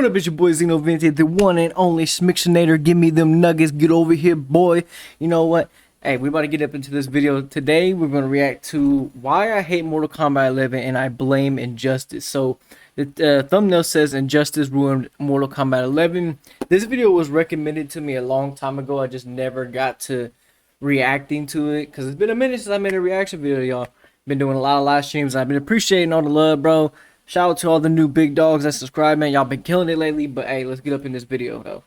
What up, it's your boy Xeno Vintage, the one and only Smixinator. Give me them nuggets, get over here, boy. You know what? Hey, we about to get up into this video. Today, we're going to react to why I hate Mortal Kombat 11 and I blame Injustice. So, the thumbnail says Injustice ruined Mortal Kombat 11. This video was recommended to me a long time ago. I just never got to reacting to it because it's been a minute since I made a reaction video, y'all. Been doing a lot of live streams. I've been appreciating all the love, bro. Shout out to all the new big dogs that subscribe, man. Y'all been killing it lately, but hey, let's get up in this video, though.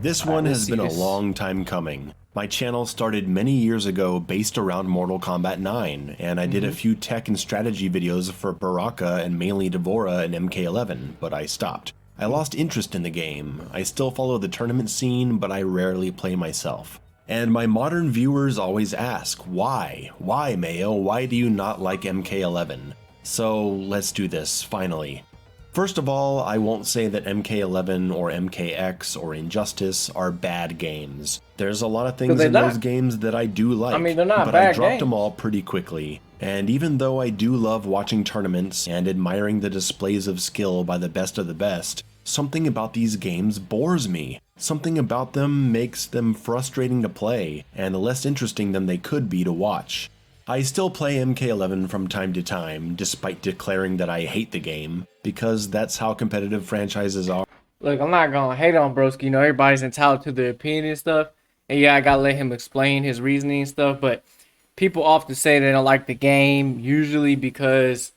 This one has been a long time coming. My channel started many years ago based around Mortal Kombat 9, and I did a few tech and strategy videos for Baraka and mainly Devora and MK11, but I stopped. I lost interest in the game. I still follow the tournament scene, but I rarely play myself. And my modern viewers always ask, why? Why, Mayo? Why do you not like MK11? So let's do this, finally. First of all, I won't say that MK11 or MKX or Injustice are bad games. There's a lot of things in those games that I do like, I mean, they're not but bad I dropped games. them all pretty quickly. And even though I do love watching tournaments and admiring the displays of skill by the best of the best, something about these games bores me. Something about them makes them frustrating to play, and less interesting than they could be to watch. I still play MK11 from time to time, despite declaring that I hate the game, because that's how competitive franchises are. Look, I'm not gonna hate on Broski. You know, everybody's entitled to their opinion and stuff. And yeah, I gotta let him explain his reasoning and stuff. But people often say they don't like the game, usually because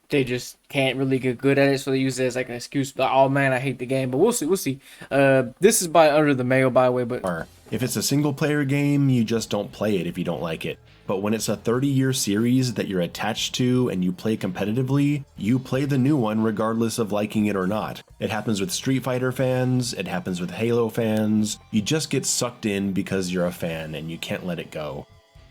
they just can't really get good at it, so they use it as like an excuse. Like, oh man, I hate the game. But we'll see. We'll see. This is by Under the Mayo, by the way. But if it's a single-player game, you just don't play it if you don't like it. But when it's a 30-year series that you're attached to and you play competitively, you play the new one regardless of liking it or not. It happens with Street Fighter fans. It happens with Halo fans. You just get sucked in because you're a fan and you can't let it go.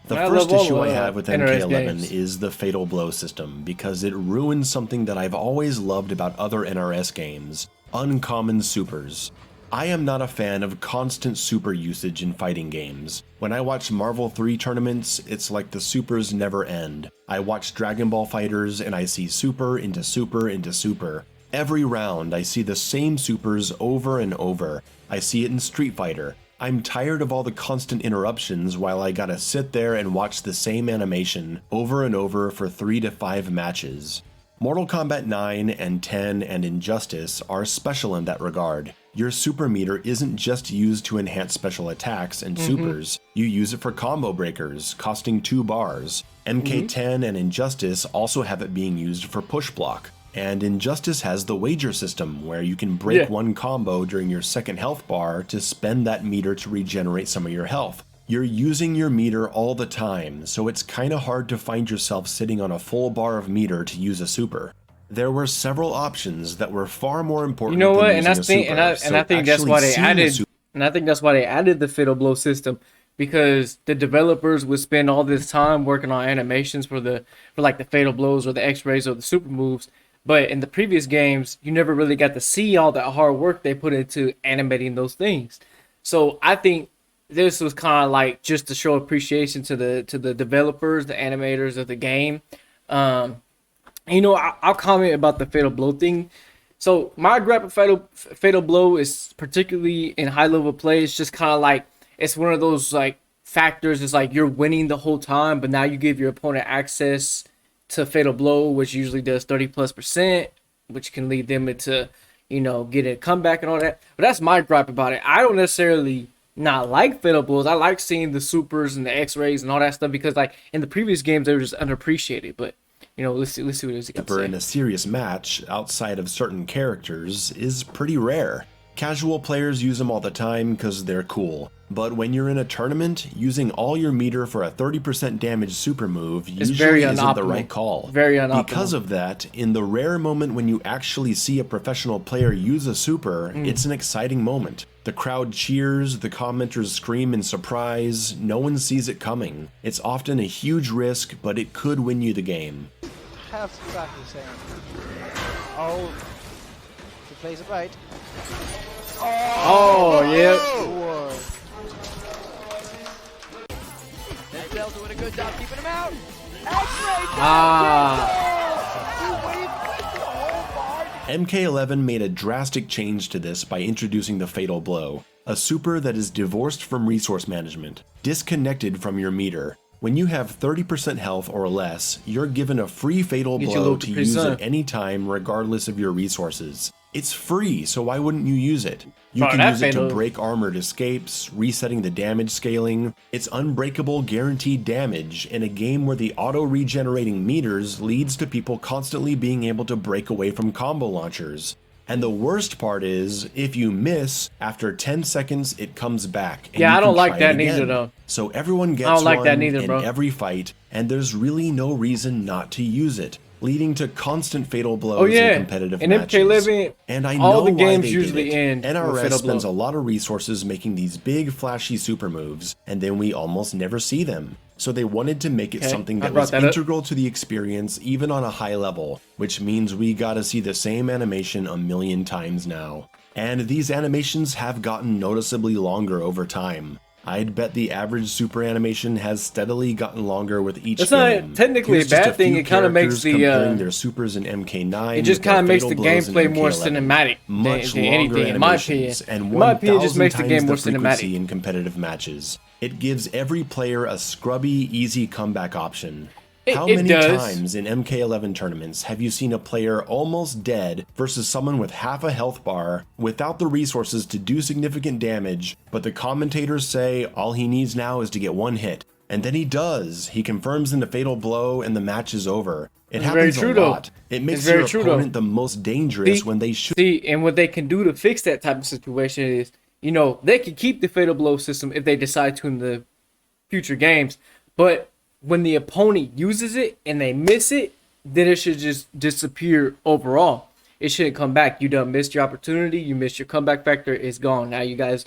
The first issue I have with MK11 is the Fatal Blow system, because it ruins something that I've always loved about other NRS games: uncommon supers. I am not a fan of constant super usage in fighting games. When I watch Marvel 3 tournaments, it's like the supers never end. I watch Dragon Ball Fighters and I see super into super into super. Every round I see the same supers over and over. I see it in Street Fighter. I'm tired of all the constant interruptions while I gotta sit there and watch the same animation over and over for 3 to 5 matches. Mortal Kombat 9 and 10 and Injustice are special in that regard. Your super meter isn't just used to enhance special attacks and supers. You use it for combo breakers, costing 2 bars. MK10 and Injustice also have it being used for push block. And Injustice has the wager system, where you can break one combo during your second health bar to spend that meter to regenerate some of your health. You're using your meter all the time, so it's kinda hard to find yourself sitting on a full bar of meter to use a super. There were several options that were far more important. You know what? And I think that's why they added. And I think that's why they added the Fatal Blow system, because the developers would spend all this time working on animations for like the Fatal Blows or the X-rays or the super moves. But in the previous games, you never really got to see all that hard work they put into animating those things. So I think this was kind of like just to show appreciation to the developers, the animators of the game. You know, I'll comment about the Fatal Blow thing. So my gripe with Fatal Blow is, particularly in high level play, it's just kind of like, it's one of those like factors. It's like you're winning the whole time, but now you give your opponent access to Fatal Blow, which usually does 30+%, which can lead them into, you know, getting a comeback and all that. But that's my gripe about it. I don't necessarily not like Fatal Blows. I like seeing the supers and the X-rays and all that stuff, because like in the previous games they were just underappreciated. But you know, let's see what it is. In a serious match outside of certain characters is pretty rare. Casual players use them all the time because they're cool. But when you're in a tournament, using all your meter for a 30% damage super move usually isn't the right call. Very unoptimal. Because of that, in the rare moment when you actually see a professional player use a super, it's an exciting moment. The crowd cheers, the commenters scream in surprise, no one sees it coming. It's often a huge risk, but it could win you the game. Have exactly the same. Oh, he plays it right. Oh, yeah. Denzel's doing a good job keeping him out. Ah. He waited the whole bar to MK11 made a drastic change to this by introducing the Fatal Blow, a super that is divorced from resource management, disconnected from your meter. When you have 30% health or less, you're given a free Fatal Blow to use at any time regardless of your resources. It's free, so why wouldn't you use it? You can use it to break armored escapes, resetting the damage scaling. It's unbreakable guaranteed damage in a game where the auto-regenerating meters leads to people constantly being able to break away from combo launchers. And the worst part is, if you miss, after 10 seconds it comes back. And yeah, I don't like that neither though. So everyone gets one in every fight, and there's really no reason not to use it, leading to constant Fatal Blows in competitive matches. MK11, and I all know the games why they usually did it. end NRS spends a lot of resources making these big flashy super moves, and then we almost never see them. So they wanted to make it something that was integral to the experience even on a high level, which means we gotta see the same animation a million times now. And these animations have gotten noticeably longer over time. I'd bet the average super animation has steadily gotten longer with each game. That's not technically a bad thing. It kind of makes the comparing their supers in MK9. It just kind of makes the gameplay more cinematic than anything, in my opinion. And in my opinion, it just makes the game more cinematic in competitive matches. It gives every player a scrubby, easy comeback option. How many times in MK11 tournaments have you seen a player almost dead versus someone with half a health bar without the resources to do significant damage, but the commentators say all he needs now is to get one hit? And then he does. He confirms in the Fatal Blow and the match is over. It happens a lot. It makes your opponent the most dangerous when they should. See, and what they can do to fix that type of situation is, you know, they can keep the Fatal Blow system if they decide to in the future games, but when the opponent uses it and they miss it, then it should just disappear overall. It shouldn't come back. You done missed your opportunity. You missed your comeback factor. It's gone. Now you guys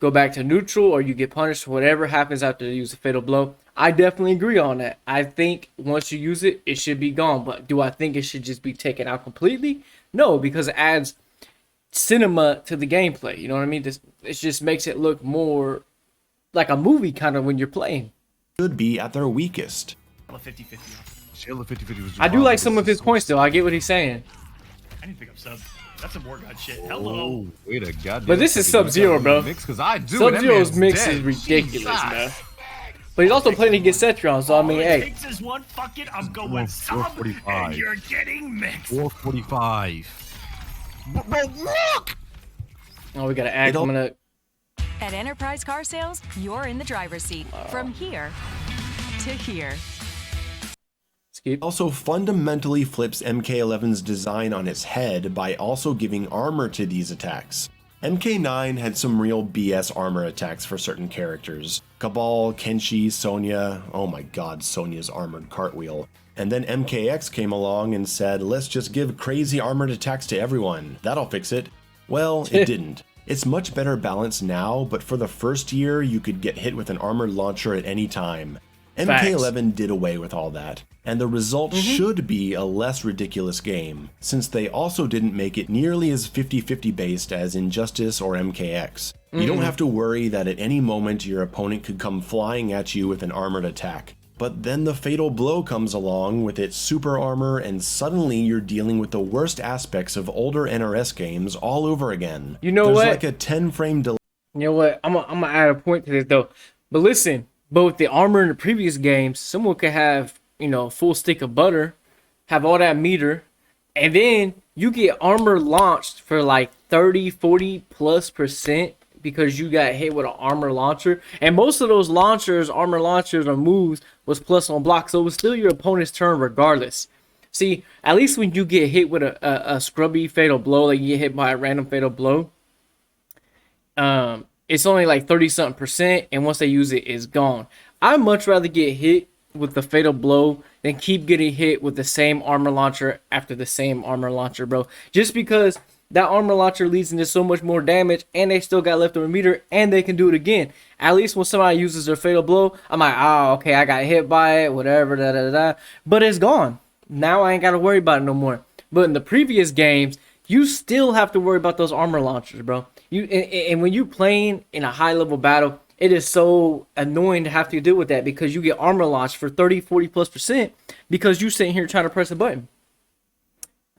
go back to neutral or you get punished. Whatever happens after you use a Fatal Blow. I definitely agree on that. I think once you use it, it should be gone. But do I think it should just be taken out completely? No, because it adds cinema to the gameplay. You know what I mean? It just makes it look more like a movie kind of when you're playing. Should be at their weakest. 50-50. I do like some of his points though. I get what he's saying. I need to pick up sub. That's some more god shit. Hello. Wait a goddamn. But this is Sub-Zero, bro. Sub-Zero's mix is ridiculous, man. But he's also playing against Cetron, so I mean, hey. Takes is one. Fuck it. I'm going sub, and you're getting mixed. 445. Bro, look. Oh, we gotta act. I'm gonna. At Enterprise Car Sales, you're in the driver's seat. From here to here. It also fundamentally flips MK11's design on its head by also giving armor to these attacks. MK9 had some real BS armor attacks for certain characters. Cabal, Kenshi, Sonya, oh my god, Sonya's armored cartwheel. And then MKX came along and said, let's just give crazy armored attacks to everyone. That'll fix it. Well, it didn't. It's much better balanced now, but for the first year, you could get hit with an armored launcher at any time. MK11 did away with all that, and the result should be a less ridiculous game, since they also didn't make it nearly as 50-50 based as Injustice or MKX. You don't have to worry that at any moment your opponent could come flying at you with an armored attack. But then the Fatal Blow comes along with its super armor, and suddenly you're dealing with the worst aspects of older NRS games all over again. You know what? There's like a 10-frame delay. You know what? I'm gonna add a point to this though. But listen, but with the armor in the previous games, someone could have, you know, full stick of butter, have all that meter, and then you get armor launched for like 30-40+% because you got hit with an armor launcher. And most of those launchers, armor launchers or moves, was plus on block, so it was still your opponent's turn regardless. See, at least when you get hit with a scrubby Fatal Blow, like you get hit by a random Fatal Blow, it's only like 30-something%, and once they use it, it's gone. I'd much rather get hit with the Fatal Blow than keep getting hit with the same armor launcher after the same armor launcher, bro. Just because that armor launcher leads into so much more damage, and they still got leftover meter, and they can do it again. At least when somebody uses their Fatal Blow, I'm like, oh, okay, I got hit by it, whatever, da-da-da-da. But it's gone. Now I ain't got to worry about it no more. But in the previous games, you still have to worry about those armor launchers, bro. And when you're playing in a high-level battle, it is so annoying to have to deal with that because you get armor launched for 30-40+% because you sitting here trying to press a button.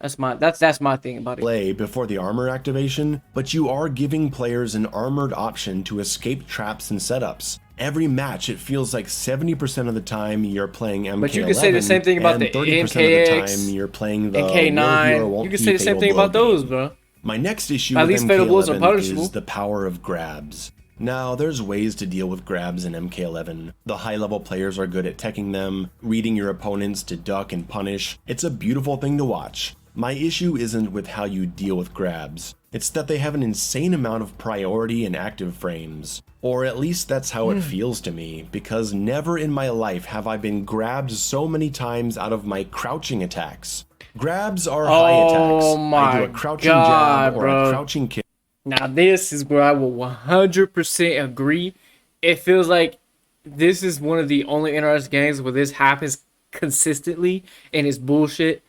That's my thing about it. Play before the armor activation, but you are giving players an armored option to escape traps and setups. Every match, it feels like 70% of the time you're playing MK11, but you can say the same thing about the 30% MKX, of the time you're playing the MK9. You can say the same thing about those, bro. My next issue At with least fatal blows are MK11 punishable. is the power of grabs. Now, there's ways to deal with grabs in MK11. The high-level players are good at teching them, reading your opponents to duck and punish. It's a beautiful thing to watch. My issue isn't with how you deal with grabs. It's that they have an insane amount of priority in active frames. Or at least that's how it feels to me, because never in my life have I been grabbed so many times out of my crouching attacks. Grabs are high attacks. I do a crouching jab or a crouching kick. Now this is where I will 100% agree. It feels like this is one of the only NRS games where this happens consistently and it's bullshit.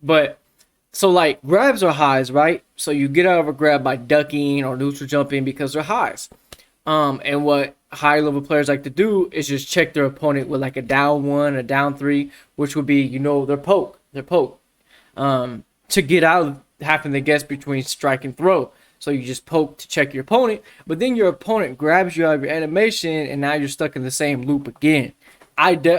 But so like grabs are highs, right? So you get out of a grab by ducking or neutral jumping because they're highs. And what high level players like to do is just check their opponent with like a down 1, a down 3, which would be, their poke. To get out of having to guess between strike and throw. So you just poke to check your opponent, but then your opponent grabs you out of your animation and now you're stuck in the same loop again.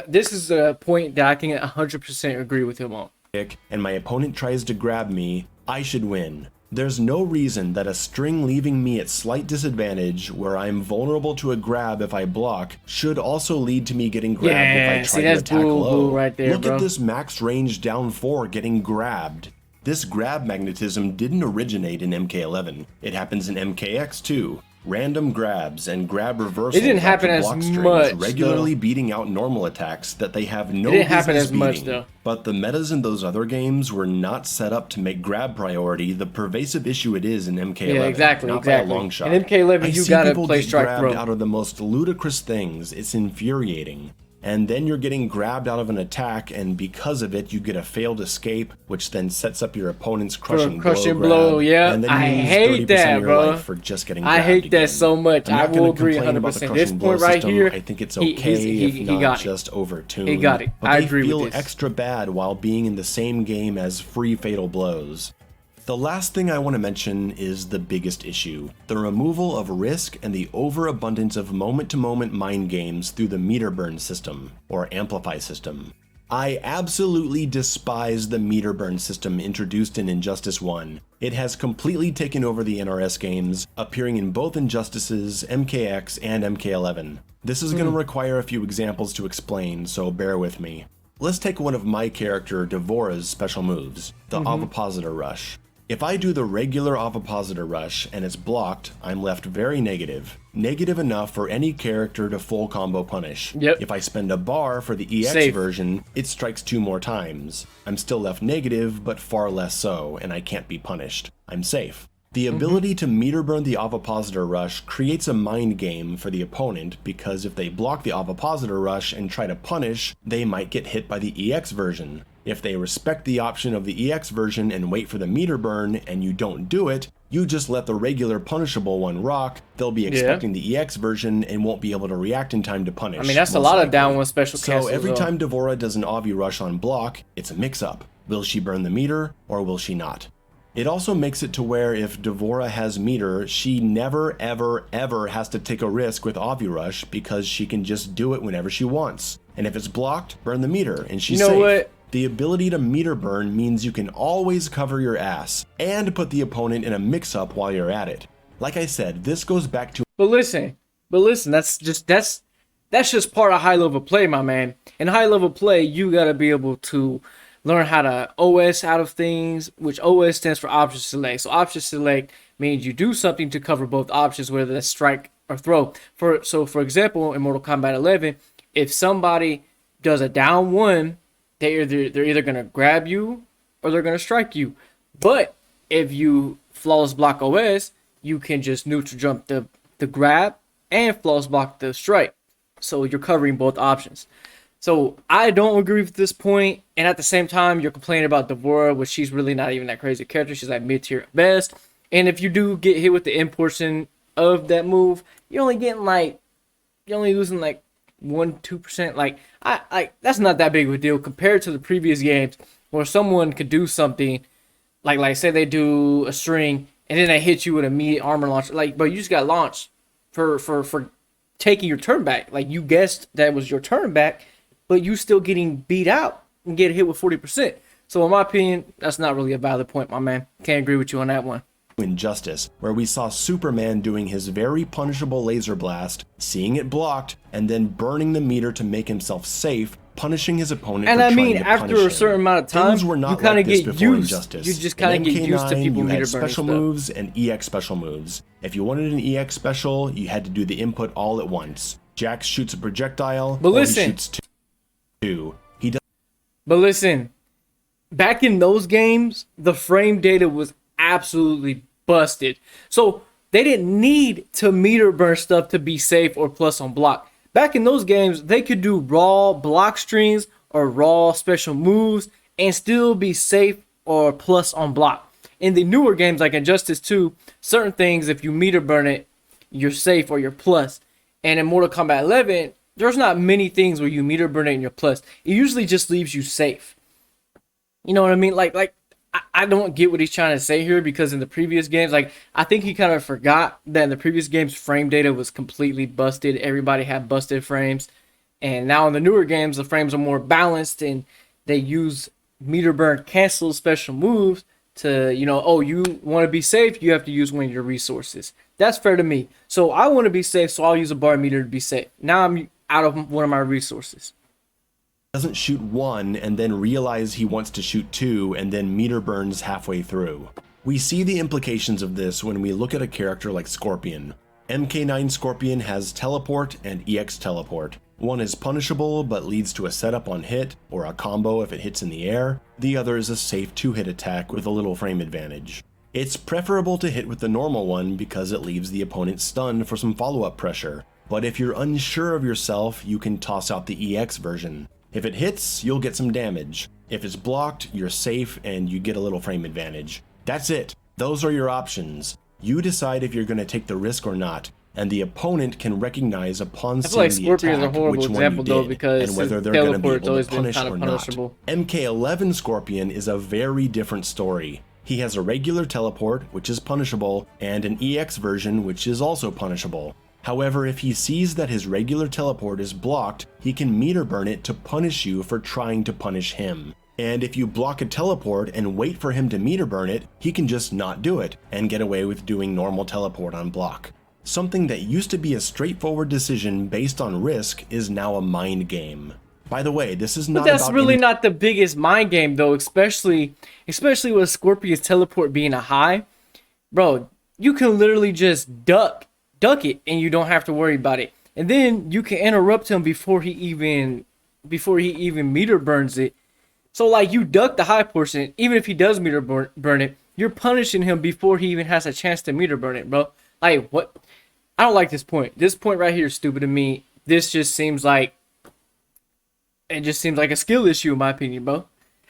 This is a point that I can 100% agree with him on. And my opponent tries to grab me, I should win. There's no reason that a string leaving me at slight disadvantage, where I'm vulnerable to a grab if I block, should also lead to me getting grabbed if I try to attack low. Right there, Look at this max range down 4 getting grabbed. This grab magnetism didn't originate in MK11. It happens in MKX too. Random grabs and grab reversals. It didn't happen as much, regularly beating out normal attacks that they have no business beating. It didn't happen as beating. much though. But the metas in those other games were not set up to make grab priority the pervasive issue it is in MK11. Yeah, exactly. By a long shot. In MK11, you gotta play strike grabbed throw. out of the most ludicrous things. It's infuriating. And then you're getting grabbed out of an attack, and because of it, you get a failed escape, which then sets up your opponent's crushing blow. Grab. Yeah, and then you I lose hate 30% that, of your bro. life for just getting grabbed I hate again. that so much. I will agree 100%. This point right here, I think it's okay if not just overtuned. He got it. But I they agree feel with this. extra bad while being in the same game as free fatal blows. The last thing I want to mention is the biggest issue, the removal of risk and the overabundance of moment-to-moment mind games through the meter burn system, or amplify system. I absolutely despise the meter burn system introduced in Injustice 1. It has completely taken over the NRS games, appearing in both Injustices, MKX, and MK11. This is going to require a few examples to explain, so bear with me. Let's take one of my character Devora's special moves, the Ovipositor Rush. If I do the regular Ovipositor Rush and it's blocked, I'm left very negative. Negative enough for any character to full combo punish. Yep. If I spend a bar for the EX version, it strikes 2 more times. I'm still left negative, but far less so, and I can't be punished. I'm safe. The ability to meter burn the Ovipositor Rush creates a mind game for the opponent, because if they block the Ovipositor Rush and try to punish, they might get hit by the EX version. If they respect the option of the EX version and wait for the meter burn and you don't do it, you just let the regular punishable one rock, they'll be expecting the EX version and won't be able to react in time to punish. I mean, that's a lot of down 1 special cancels. So every time Devora does an Avi Rush on block, it's a mix-up. Will she burn the meter or will she not? It also makes it to where if Devora has meter, she never ever ever has to take a risk with Avi Rush because she can just do it whenever she wants. And if it's blocked, burn the meter and she's safe. What? The ability to meter burn means you can always cover your ass and put the opponent in a mix-up while you're at it. Like I said, this goes back to... But listen, that's just part of high level play, my man. In high level play, you gotta be able to learn how to OS out of things, which OS stands for option select. So option select means you do something to cover both options, whether that's strike or throw. For example, in Mortal Kombat 11, if somebody does a down 1, they're either gonna grab you or they're gonna strike you. But if you flawless block OS, you can just neutral jump the grab and flawless block the strike. So you're covering both options. So I don't agree with this point, and at the same time, you're complaining about Devora, which she's really not even that crazy character. She's like mid-tier at best. And if you do get hit with the end portion of that move, you're only losing like 1-2%. Like that's not that big of a deal compared to the previous games where someone could do something like say they do a string and then they hit you with immediate armor launch, like, but you just got launched for taking your turn back. Like, you guessed that was your turn back, but you still getting beat out and get hit with 40%. So in my opinion, that's not really a valid point, my man. Can't agree with you on that one. Injustice, where we saw Superman doing his very punishable laser blast, seeing it blocked, and then burning the meter to make himself safe, punishing his opponent. And for I mean, trying to after punish a certain him. amount of time, Things were not you kind like of this get before used. Injustice. You just In kind of get used to MK9, people you meter had burning special stuff. moves and EX special moves. If you wanted an EX special, you had to do the input all at once. Jax shoots a projectile, But or listen, he shoots two. He does. But listen, back in those games, the frame data was absolutely busted. So they didn't need to meter burn stuff to be safe or plus on block. Back in those games, they could do raw block strings or raw special moves and still be safe or plus on block. In the newer games like Injustice 2, certain things, if you meter burn it, you're safe or you're plus. And in Mortal Kombat 11, there's not many things where you meter burn it and you're plus. It usually just leaves you safe. You know what I mean? Like I don't get what he's trying to say here, because in the previous games, like, I think he kind of forgot that in the previous games, frame data was completely busted. Everybody had busted frames. And now in the newer games, the frames are more balanced and they use meter burn cancel special moves to, you know, oh, you want to be safe, you have to use one of your resources. That's fair to me. So I want to be safe, so I'll use a bar meter to be safe. Now I'm out of one of my resources. Doesn't shoot one and then realize he wants to shoot two and then meter burns halfway through. We see the implications of this when we look at a character like Scorpion. MK9 Scorpion has teleport and EX teleport. One is punishable but leads to a setup on hit or a combo if it hits in the air. The other is a safe 2-hit attack with a little frame advantage. It's preferable to hit with the normal one because it leaves the opponent stunned for some follow-up pressure. But if you're unsure of yourself, you can toss out the EX version. If it hits, you'll get some damage. If it's blocked, you're safe and you get a little frame advantage. That's it. Those are your options. You decide if you're going to take the risk or not, and the opponent can recognize upon seeing like the Scorpion's a attack horrible which one example, you though, did, because and whether his they're going to be teleport's able always to been punish kind of or not. punishable. MK11 Scorpion is a very different story. He has a regular teleport, which is punishable, and an EX version, which is also punishable. However, if he sees that his regular teleport is blocked, he can meter burn it to punish you for trying to punish him. And if you block a teleport and wait for him to meter burn it, he can just not do it and get away with doing normal teleport on block. Something that used to be a straightforward decision based on risk is now a mind game. By the way, this is not But that's about really any- not the biggest mind game, though, especially with Scorpion's teleport being a high. Bro, you can literally just duck it and you don't have to worry about it. And then you can interrupt him before he even meter burns it. So, like, you duck the high portion, even if he does meter burn it, you're punishing him before he even has a chance to meter burn it, bro. Like, what? I don't like this point. This point right here is stupid to me. This just seems like a skill issue, in my opinion, bro.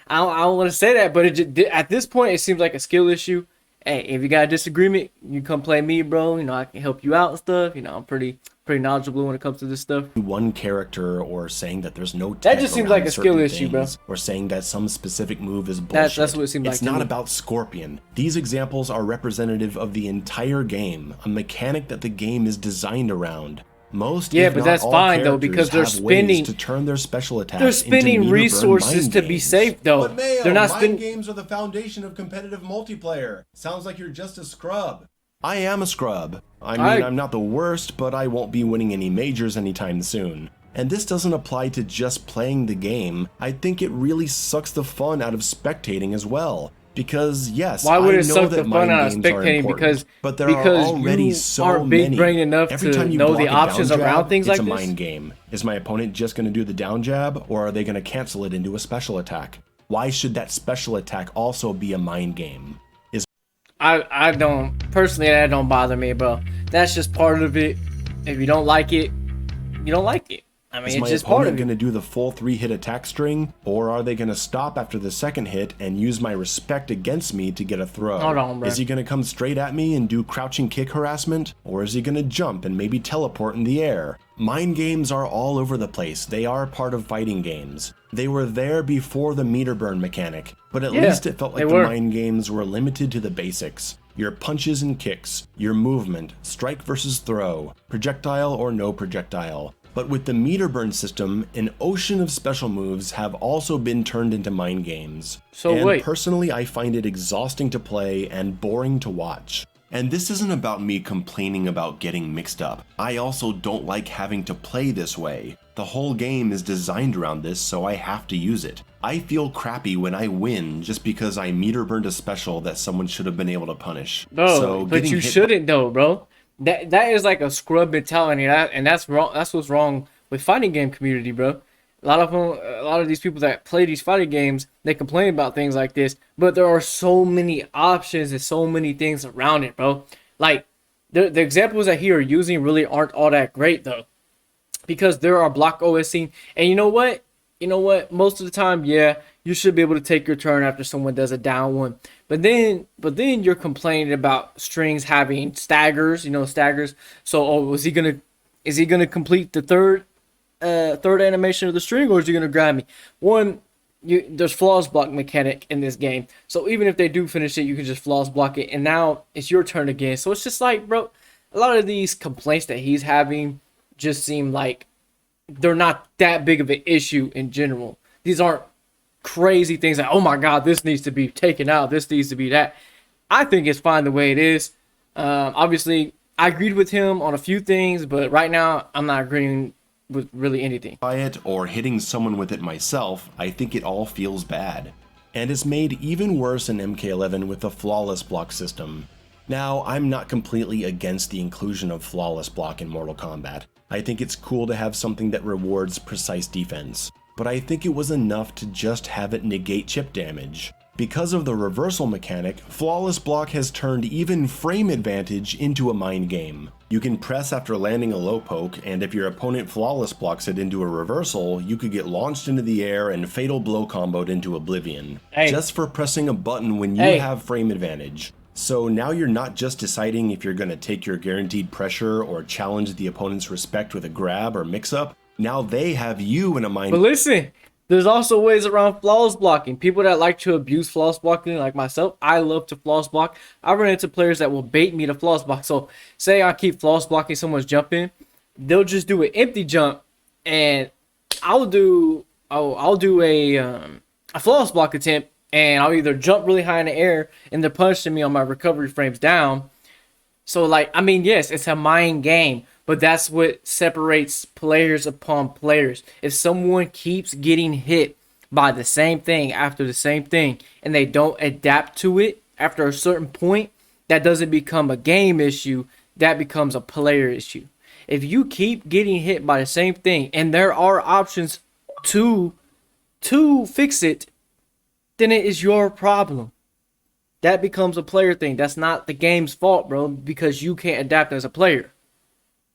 I don't want to say that, but at this point, it seems like a skill issue. Hey, if you got a disagreement, you come play me, bro. You know, I can help you out and stuff. You know, I'm pretty knowledgeable when it comes to this stuff. One character, or saying that there's no That just seems around like a skill certain issue, bro. things, or saying that some specific move is bullshit. That's what it seems like It's to not me. about Scorpion. These examples are representative of the entire game, a mechanic that the game is designed around. Most, Yeah, if but not that's all fine, though, characters because they're have ways spending- to turn their special attacks They're into spending meter-burn resources mind to be games. safe, though. But Mayo, They're not mind spending. games are the foundation of competitive multiplayer. Sounds like you're just a scrub. I am a scrub. I mean, I'm not the worst, but I won't be winning any majors anytime soon. And this doesn't apply to just playing the game. I think it really sucks the fun out of spectating as well. Because yes, Why would I it know suck that the fun mind out of games are spectating? important, but there Because are already you so aren't big many. brain enough Every to time you know block the a options down around jab, things it's like a this. mind game. Is my opponent just going to do the down jab, or are they going to cancel it into a special attack? Why should that special attack also be a mind game? I don't personally. That don't bother me, bro. That's just part of it. If you don't like it, you don't like it. I mean, Is it's my just part opponent of going it. to do the full 3-hit attack string, or are they going to stop after the second hit and use my respect against me to get a throw? Hold on, bro. Is he going to come straight at me and do crouching kick harassment, or is he going to jump and maybe teleport in the air? Mind games are all over the place. They are part of fighting games. They were there before the meter burn mechanic, but at least it felt like the mind games were limited to the basics. Your punches and kicks, your movement, strike versus throw, projectile or no projectile. But with the meter burn system, an ocean of special moves have also been turned into mind games. And personally, I find it exhausting to play and boring to watch. And this isn't about me complaining about getting mixed up. I also don't like having to play this way. The whole game is designed around this, so I have to use it. I feel crappy when I win just because I meter burned a special that someone should have been able to punish. Bro, but you shouldn't though, bro. That is like a scrub mentality, and that's wrong. That's what's wrong with fighting game community, bro. A lot of these people that play these fighting games, they complain about things like this, but there are so many options and so many things around it, bro. Like the examples that he are using really aren't all that great though, because there are block OSing, and you know what? Most of the time, yeah, you should be able to take your turn after someone does a down one. But then you're complaining about strings having staggers, staggers. So, is he gonna complete the third animation of the string, or is he gonna grab me? There's flaws block mechanic in this game. So even if they do finish it, you can just flaws block it, and now it's your turn again. So it's just like, bro, a lot of these complaints that he's having just seem like they're not that big of an issue in general. These aren't crazy things like, oh my god, this needs to be taken out, this needs to be that. I think it's fine the way it is. Obviously, I agreed with him on a few things, but right now I'm not agreeing with really anything. By it or hitting someone with it myself, I think it all feels bad. And it's made even worse in MK11 with the flawless block system. Now, I'm not completely against the inclusion of flawless block in Mortal Kombat. I think it's cool to have something that rewards precise defense, but I think it was enough to just have it negate chip damage. Because of the reversal mechanic, flawless block has turned even frame advantage into a mind game. You can press after landing a low poke, and if your opponent flawless blocks it into a reversal, you could get launched into the air and fatal blow comboed into oblivion. Just for pressing a button when you have frame advantage. So now you're not just deciding if you're going to take your guaranteed pressure or challenge the opponent's respect with a grab or mix-up. Now they have you in a mind. But listen, there's also ways around flawless blocking. People that like to abuse flawless blocking, like myself, I love to flawless block. I run into players that will bait me to flawless block. So say I keep flawless blocking someone's jump in, they'll just do an empty jump, and I'll do a flawless block attempt, and I'll either jump really high in the air and they're punishing me on my recovery frames down. So, like, I mean, yes, it's a mind game, but that's what separates players upon players. If someone keeps getting hit by the same thing after the same thing, and they don't adapt to it after a certain point, that doesn't become a game issue, that becomes a player issue. If you keep getting hit by the same thing, and there are options to fix it, then it is your problem. That becomes a player thing. That's not the game's fault, bro, because you can't adapt as a player.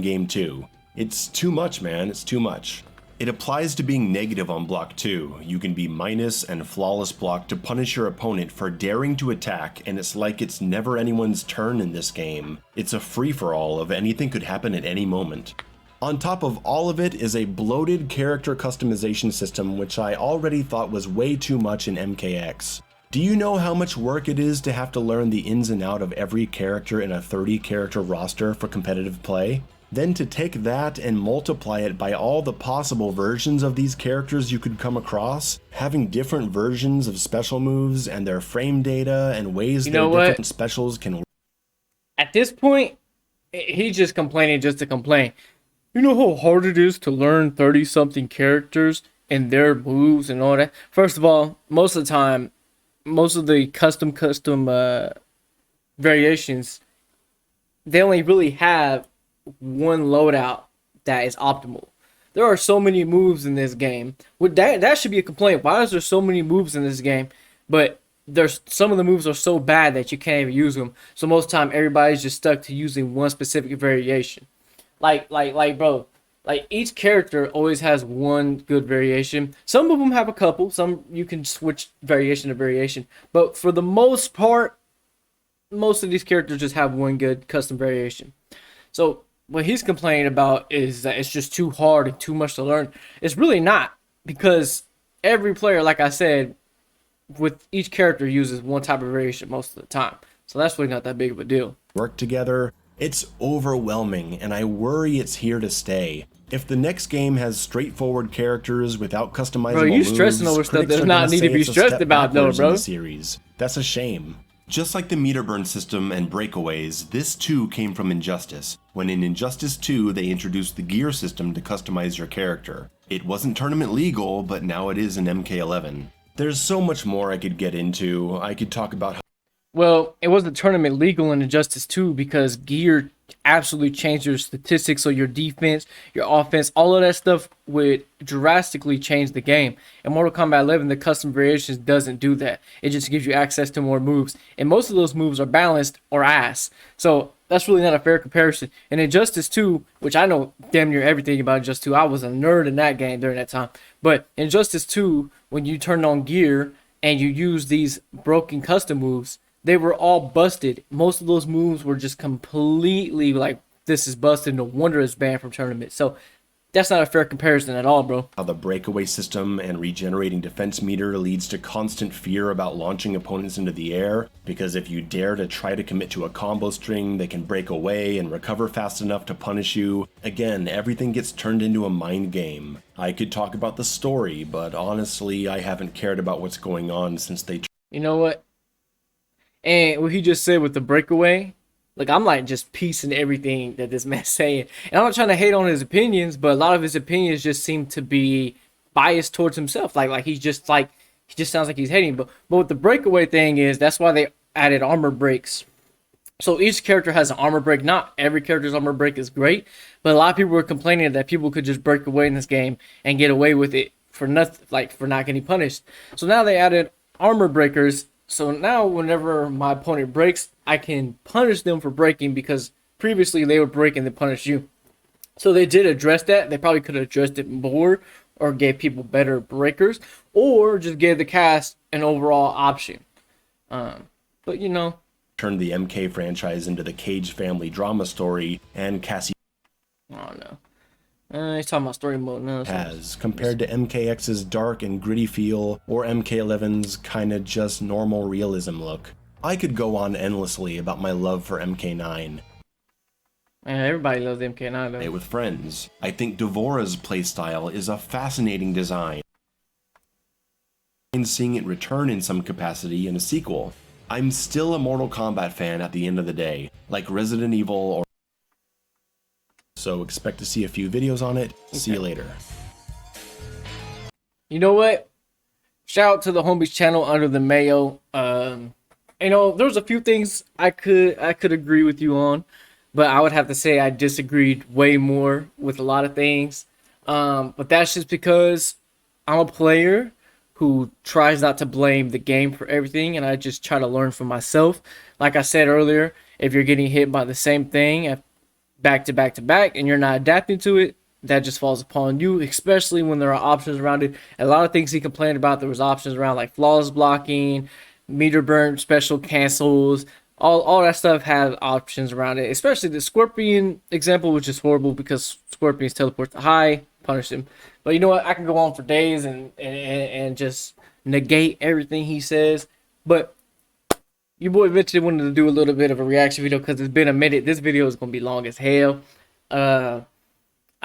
Game 2. It's too much, man. It's too much. It applies to being negative on block 2. You can be minus and flawless block to punish your opponent for daring to attack, and it's like it's never anyone's turn in this game. It's a free-for-all of anything could happen at any moment. On top of all of it is a bloated character customization system, which I already thought was way too much in MKX. Do you know how much work it is to have to learn the ins and out of every character in a 30-character roster for competitive play? Then to take that and multiply it by all the possible versions of these characters you could come across, having different versions of special moves and their frame data and ways their different specials can work. At this point, he's just complaining just to complain. You know how hard it is to learn 30-something characters and their moves and all that? First of all, most of the time, most of the custom variations, they only really have one loadout that is optimal. There are so many moves in this game. That should be a complaint. Why is there so many moves in this game? But there's some of the moves are so bad that you can't even use them. So most of the time, everybody's just stuck to using one specific variation. Like, bro, like each character always has one good variation. Some of them have a couple. Some you can switch variation to variation, but for the most part, most of these characters just have one good custom variation. So what he's complaining about is that it's just too hard and too much to learn. It's really not, because every player, like I said, with each character uses one type of variation most of the time. So that's really not that big of a deal. Work together. It's overwhelming, and I worry it's here to stay. If the next game has straightforward characters without customizable bro, you stressing moves, over stuff critics that's are not gonna need say to be it's a stressed step about, though, backwards in bro. the series. That's a shame. Just like the meter burn system and breakaways, this too came from Injustice. When in Injustice 2, they introduced the gear system to customize your character. It wasn't tournament legal, but now it is in MK11. There's so much more I could get into. I could talk about how Well, it wasn't tournament legal in Injustice 2 because gear absolutely changed your statistics, so your defense, your offense, all of that stuff would drastically change the game. In Mortal Kombat 11, the custom variations doesn't do that. It just gives you access to more moves, and most of those moves are balanced or ass. So that's really not a fair comparison. In Injustice 2, which I know damn near everything about Injustice 2, I was a nerd in that game during that time. But in Injustice 2, when you turned on gear and you use these broken custom moves, they were all busted. Most of those moves were just completely like, this is busted. No wonder it's banned from tournaments. So that's not a fair comparison at all, bro. how the breakaway system and regenerating defense meter leads to constant fear about launching opponents into the air, because if you dare to try to commit to a combo string, they can break away and recover fast enough to punish you. Again, everything gets turned into a mind game. I could talk about the story, but honestly, I haven't cared about what's going on since they... You know what? And what he just said with the breakaway, like, I'm like just piecing everything that this man's saying. And I'm not trying to hate on his opinions, but a lot of his opinions just seem to be biased towards himself. Like he just sounds like he's hating. But with the breakaway thing is, that's why they added armor breaks. So each character has an armor break. Not every character's armor break is great, but a lot of people were complaining that people could just break away in this game and get away with it for nothing, like for not getting punished. So now they added armor breakers. So now whenever my opponent breaks, I can punish them for breaking, because previously they would break and then punish you. So they did address that. They probably could have addressed it more, or gave people better breakers, or just gave the cast an overall option. But you know, turned the MK franchise into the Cage family drama story, and Cassie I don't know. He's talking about story mode now. has, compared to MKX's dark and gritty feel, or MK11's kinda just normal realism look. I could go on endlessly about my love for MK9. Man, everybody loves MK9 though. With friends, I think Devora's playstyle is a fascinating design. And seeing it return in some capacity in a sequel. I'm still a Mortal Kombat fan at the end of the day, like Resident Evil or... So expect to see a few videos on it. See you later. You know what? Shout out to the homies channel Under the Mayo. You know, there's a few things I could agree with you on, but I would have to say I disagreed way more with a lot of things. But that's just because I'm a player who tries not to blame the game for everything, and I just try to learn from myself. Like I said earlier, if you're getting hit by the same thing back to back to back and you're not adapting to it, that just falls upon you, especially when there are options around it. A lot of things he complained about, there was options around like flawless blocking, meter burn, special cancels, all that stuff had options around it. Especially the Scorpion example, which is horrible because Scorpions teleport to high, punish him. But you know what? I can go on for days and just negate everything he says. But your boy eventually wanted to do a little bit of a reaction video because it's been a minute. This video is going to be long as hell. I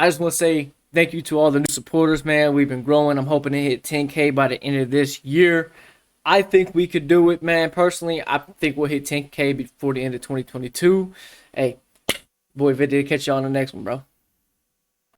just want to say thank you to all the new supporters, man. We've been growing. I'm hoping to hit 10K by the end of this year. I think we could do it, man. Personally, I think we'll hit 10K before the end of 2022. Hey, boy, if it did, catch you on the next one, bro.